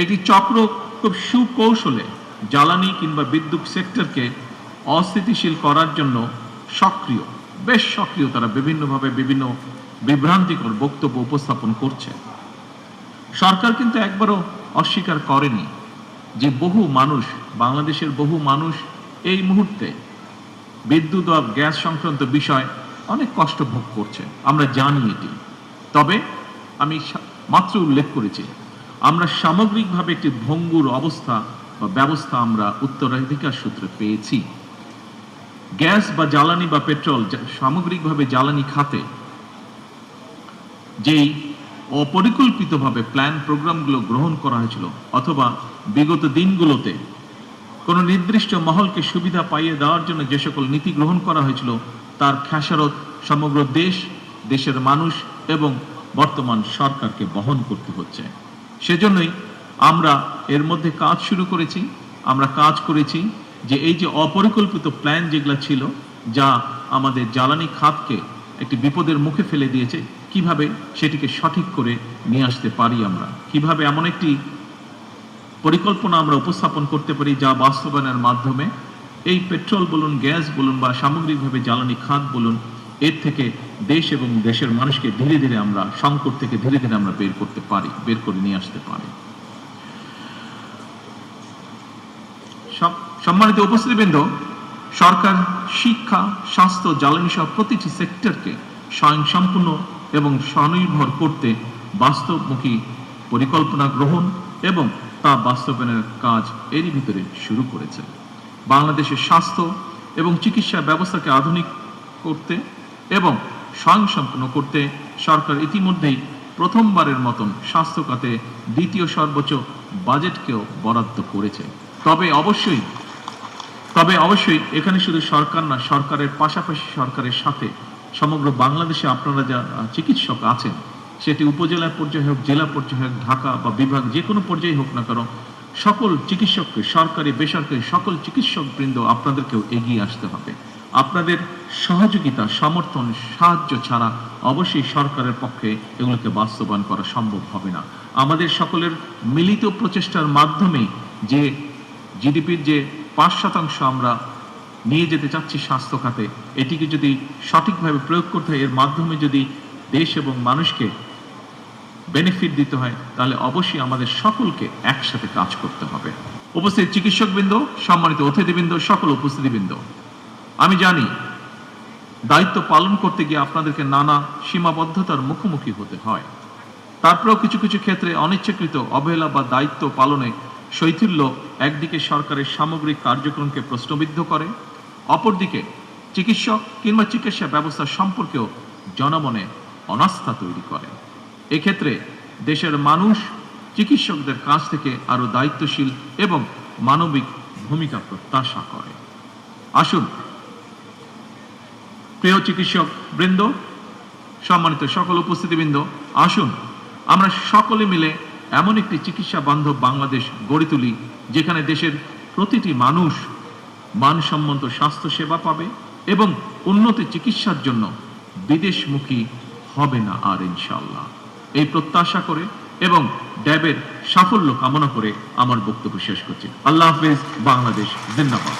একটি চক্র খুব সুকৌশলে জ্বালানি কিংবা বিদ্যুৎ সেক্টরকে অস্থিতিশীল করার জন্য সক্রিয়, বেশ সক্রিয়। তারা বিভিন্নভাবে বিভিন্ন বিভ্রান্তিকর বক্তব্য উপস্থাপন করছে। সরকার কিন্তু একবারও অস্বীকার করেনি যে বহু মানুষ, বাংলাদেশের বহু মানুষ এই মুহূর্তে বিদ্যুৎ ও গ্যাস সংক্রান্ত বিষয় অনেক কষ্ট ভোগ করছে, আমরা জানি এটি। তবে আমি মাত্র উল্লেখ করেছি, আমরা সামগ্রিকভাবে একটি ভঙ্গুর অবস্থা বা ব্যবস্থা আমরা উত্তরাধিকার সূত্রে পেয়েছি। গ্যাস বা জ্বালানি বা পেট্রোল সামগ্রিকভাবে জ্বালানি খাতে যেই অপরিকল্পিতভাবে প্ল্যান প্রোগ্রামগুলো গ্রহণ করা হয়েছিল, অথবা বিগত দিনগুলোতে কোনো নির্দিষ্ট মহলকে সুবিধা পাইয়ে দেওয়ার জন্য যে সকল নীতি গ্রহণ করা হয়েছিল, তার খেসারত সমগ্র দেশ, দেশের মানুষ এবং বর্তমান সরকারকে বহন করতে হচ্ছে। সেজন্যই আমরা এর মধ্যে কাজ শুরু করেছি। আমরা কাজ করেছি যে এই যে অপরিকল্পিত প্ল্যান যেগুলো ছিল, যা আমাদের জ্বালানি খাতকে একটি বিপদের মুখে ফেলে দিয়েছে, কিভাবে সেটিকে সঠিক করে নিয়ে আসতে পারি, আমরা কিভাবে এমন একটি পরিকল্পনা আমরা উপস্থাপন করতে পারি যা বাস্তবায়নের মাধ্যমে এই পেট্রোল বলুন, গ্যাস বলুন বা সামগ্রিকভাবে জ্বালানি খাত বলুন, এর থেকে দেশ এবং দেশের মানুষকে ধীরে ধীরে আমরা সংকট থেকে ধীরে ধীরে আমরা বের করে নিয়ে আসতে পারি। সম্মানিত উপস্থিতিবৃন্দ, সরকার শিক্ষা, স্বাস্থ্য, জ্বালানি সহ প্রতিটি সেক্টরকে স্বয়ংসম্পূর্ণ এবং স্বনির্ভর করতে বাস্তবমুখী পরিকল্পনা গ্রহণ এবং তা বাস্তবায়নের কাজ এরই ভিতরে শুরু করেছে। বাংলাদেশের স্বাস্থ্য এবং চিকিৎসা ব্যবস্থাকে আধুনিক করতে এবং স্বয়ংসম্পূর্ণ করতে সরকার ইতিমধ্যেই প্রথমবারের মতন স্বাস্থ্য খাতে দ্বিতীয় সর্বোচ্চ বাজেটকেও বরাদ্দ করেছে। তবে অবশ্যই এখানে শুধু সরকার না, সরকারের পাশাপাশি সরকারের সাথে সমগ্র বাংলাদেশে আপনারা যা চিকিৎসক আছেন, সেটি উপজেলা পর্যায়ে হোক, জেলা পর্যায়ে হোক, ঢাকা বা বিভাগ যে কোনো পর্যায়ে হোক না কেন, সকল চিকিৎসককে, সরকারি বেসরকারি সকল চিকিৎসক বৃন্দ আপনাদেরকেও এগিয়ে আসতে হবে। আপনাদের সহযোগিতা, সমর্থন, সাহায্য ছাড়া অবশ্যই সরকারের পক্ষে এগুলোকে বাস্তবায়ন করা সম্ভব হবে না। আমাদের সকলের মিলিত প্রচেষ্টার মাধ্যমে যে জিডিপির যে 5% আমরা নিয়ে যেতে চাচ্ছি স্বাস্থ্য খাতে, এটিকে যদি সঠিকভাবে প্রয়োগ করতে হয়, এর মাধ্যমে যদি দেশ এবং মানুষকে বেনিফিট দিতে হয়, তাহলে অবশ্যই আমাদের সকলকে একসাথে কাজ করতে হবে। উপস্থিত চিকিৎসকবৃন্দ, সম্মানিত অতিথিবৃন্দ, সকল উপস্থিতিবৃন্দ, আমি জানি দায়িত্ব পালন করতে গিয়ে আপনাদেরকে নানা সীমাবদ্ধতার মুখোমুখি হতে হয়। তারপরেও কিছু কিছু ক্ষেত্রে অনিচ্ছাকৃত অবহেলা বা দায়িত্ব পালনে শৈথিল্য একদিকে সরকারের সামগ্রিক কার্যক্রমকে প্রশ্নবিদ্ধ করে, অপরদিকে চিকিৎসক কিংবা চিকিৎসা ব্যবস্থা সম্পর্কেও জনমনে অনাস্থা তৈরি করে। এক্ষেত্রে দেশের মানুষ চিকিৎসকদের কাছ থেকে আরো দায়িত্বশীল এবং মানবিক ভূমিকা প্রত্যাশা করে। আসুন প্রিয় চিকিৎসক বৃন্দ, সম্মানিত সকল উপস্থিতিবৃন্দ, আসুন আমরা সকলে মিলে এমন একটি চিকিৎসা বান্ধব বাংলাদেশ গড়ে তুলি, যেখানে দেশের প্রতিটি মানুষ মানসম্মত স্বাস্থ্য সেবা পাবে এবং উন্নত চিকিৎসার জন্য বিদেশমুখী হবে না আর, ইনশাআল্লাহ। এই প্রত্যাশা করে এবং ড্যাবের সাফল্য কামনা করে আমার বক্তব্য শেষ করছি। আল্লাহ হাফেজ। বাংলাদেশ জিন্দাবাদ।